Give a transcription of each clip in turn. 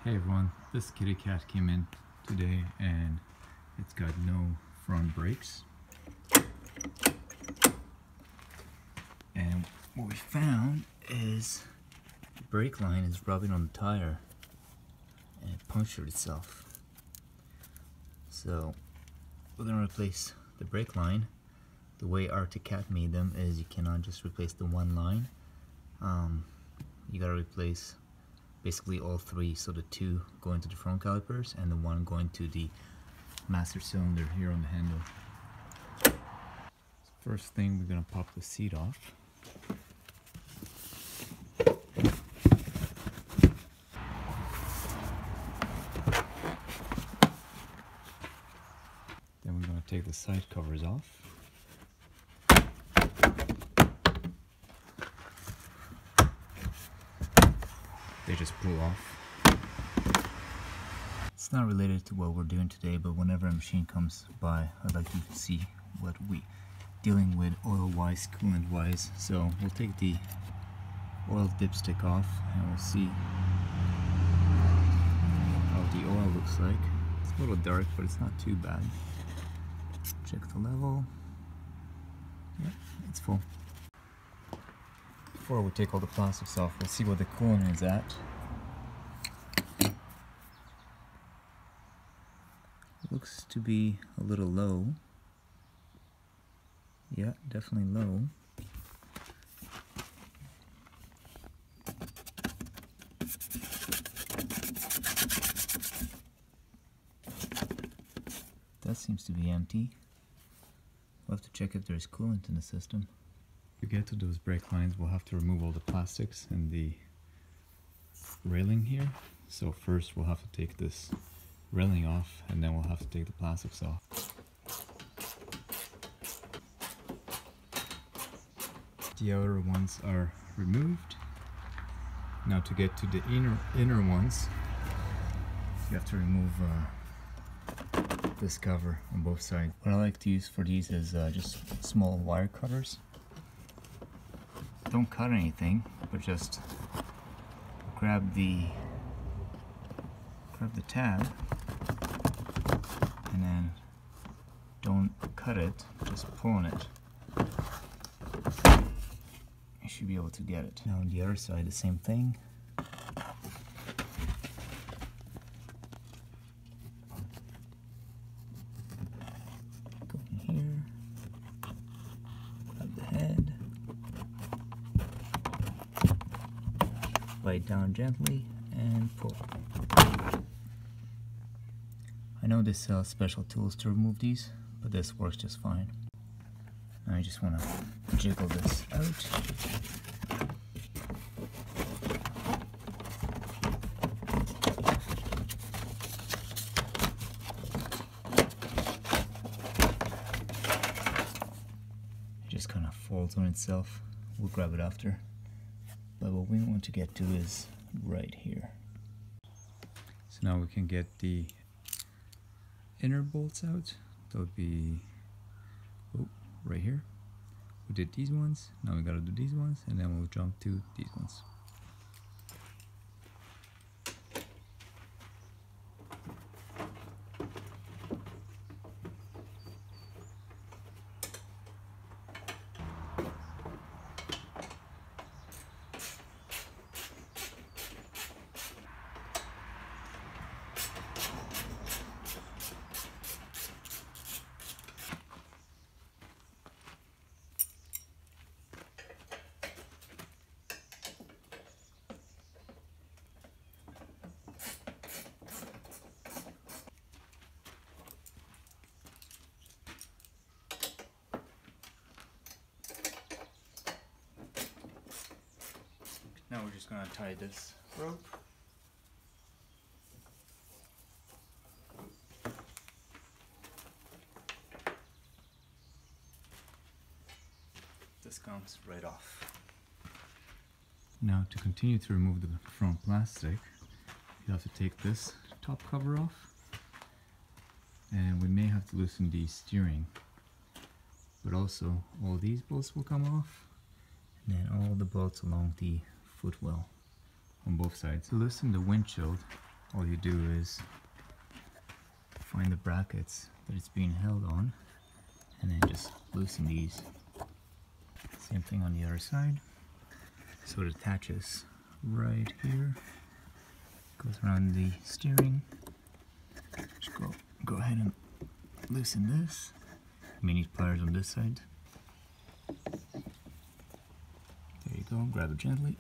Hey everyone, this kitty cat came in today and it's got no front brakes. And what we found is the brake line is rubbing on the tire and it punctured itself. So we're going to replace the brake line. The way Arctic Cat made them is you cannot just replace the one line. You got to replace basically all three, so the two going to the front calipers and the one going to the master cylinder here on the handle. First thing, we're going to pop the seat off. Then we're going to take the side covers off. They just pull off. It's not related to what we're doing today, but whenever a machine comes by, I'd like to see what we dealing with oil-wise, coolant-wise. So we'll take the oil dipstick off and we'll see how the oil looks like. It's a little dark, but it's not too bad. Check the level. Yeah, it's full. Before we take all the plastics off, we'll see what the coolant is at. Looks to be a little low. Yeah, definitely low. That seems to be empty. We'll have to check if there's coolant in the system. To get to those brake lines, we'll have to remove all the plastics and the railing here. So first we'll have to take this railing off, and then we'll have to take the plastics off. The outer ones are removed. Now to get to the inner ones, you have to remove this cover on both sides. What I like to use for these is just small wire cutters. Don't cut anything, but just grab the tab and then don't cut it, just pull on it. You should be able to get it. Now on the other side, the same thing. Go in here, grab the head, bite down gently and pull. I know this special tools to remove these, but this works just fine. Now I just want to jiggle this out. It just kind of folds on itself. We'll grab it after. But what we want to get to is right here. So now we can get the inner bolts out. That would be right here. We did these ones, now we gotta do these ones, and then we'll jump to these ones. Now we're just going to tie this rope. This comes right off. Now to continue to remove the front plastic, you have to take this top cover off, and we may have to loosen the steering, but also all these bolts will come off, and then all the bolts along the footwell on both sides. To loosen the windshield, all you do is find the brackets that it's being held on and then just loosen these. Same thing on the other side. So it attaches right here, goes around the steering. Just go ahead and loosen this. You may need pliers on this side. There you go, grab it gently,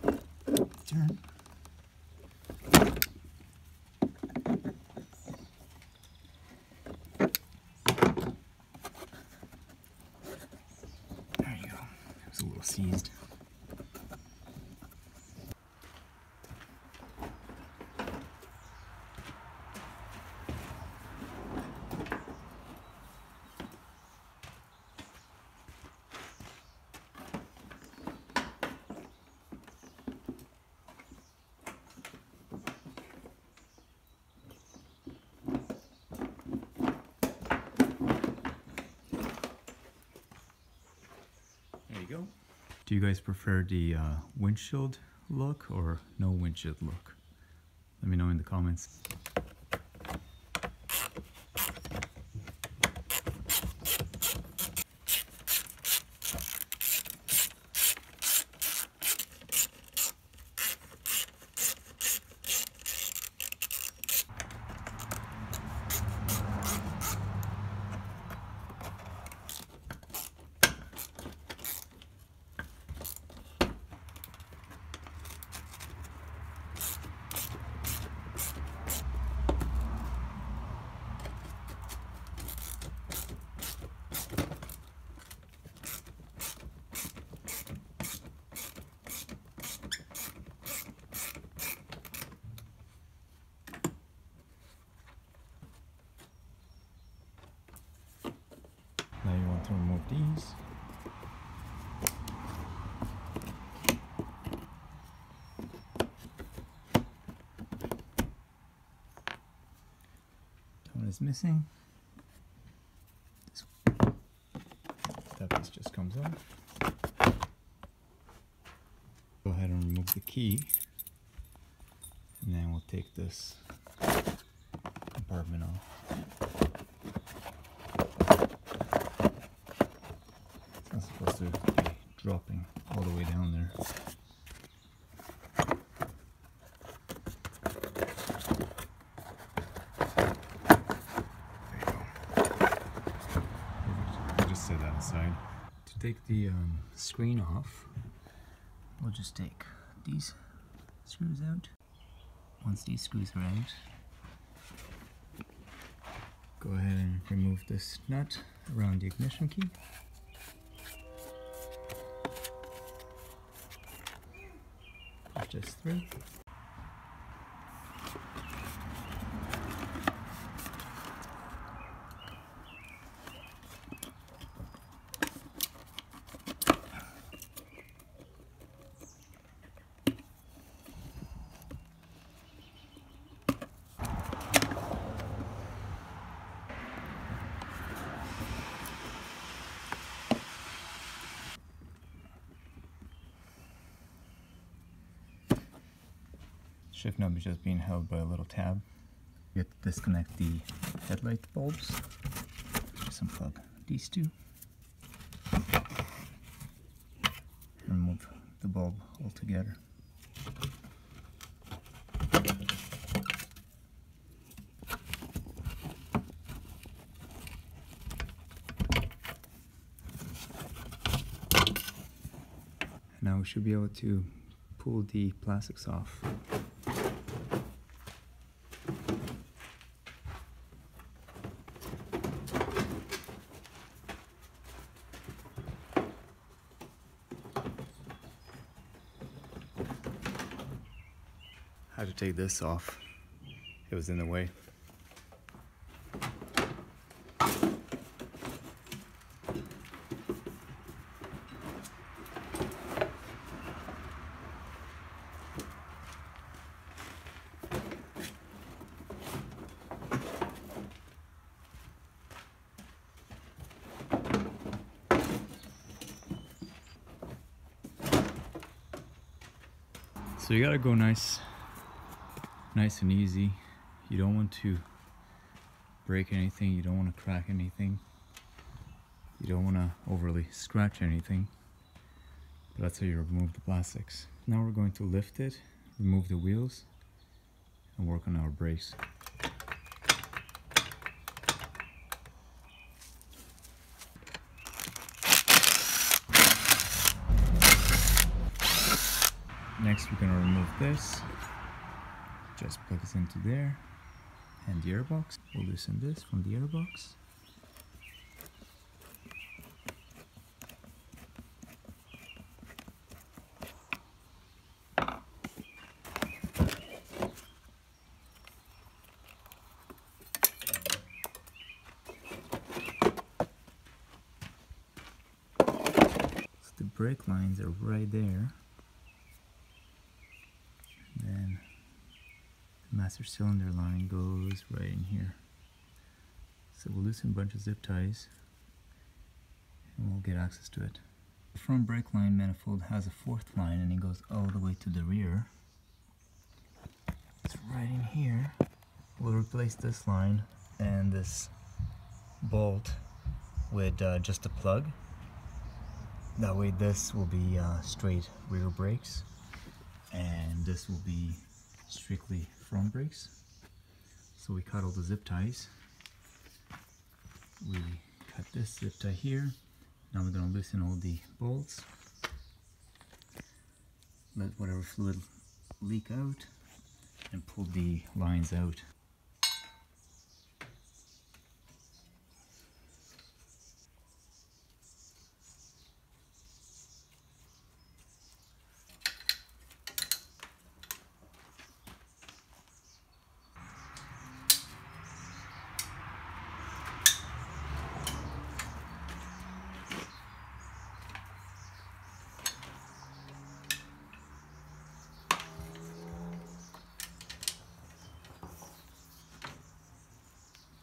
turn. There you go, it was a little seized. Go. Do you guys prefer the windshield look or no windshield look? Let me know in the comments. Now you want to remove these. That one is missing. That piece just comes off. Go ahead and remove the key, and then we'll take this compartment off. It's not supposed to be dropping all the way down there. We'll just set that aside. To take the screen off, we'll just take these screws out. Once these screws are out, go ahead and remove this nut around the ignition key. Push this through. Shift knob is just being held by a little tab. You have to disconnect the headlight bulbs. Just unplug these two. Remove the bulb altogether. Now we should be able to pull the plastics off. Had to take this off. It was in the way. So you gotta go nice and easy. You don't want to break anything, you don't want to crack anything, you don't want to overly scratch anything. But that's how you remove the plastics. Now we're going to lift it, remove the wheels, and work on our brakes. Next we're going to remove this, just plug this into there, and the airbox. We'll loosen this from the airbox. So the brake lines are right there. Then the master cylinder line goes right in here. So we'll loosen a bunch of zip ties and we'll get access to it. The front brake line manifold has a fourth line and it goes all the way to the rear. It's right in here. We'll replace this line and this bolt with just a plug. That way this will be straight rear brakes and this will be strictly front brakes. So we cut all the zip ties. We cut this zip tie here. Now we're going to loosen all the bolts. Let whatever fluid leak out and pull the lines out.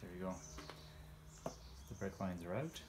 There you go. The brake lines are out.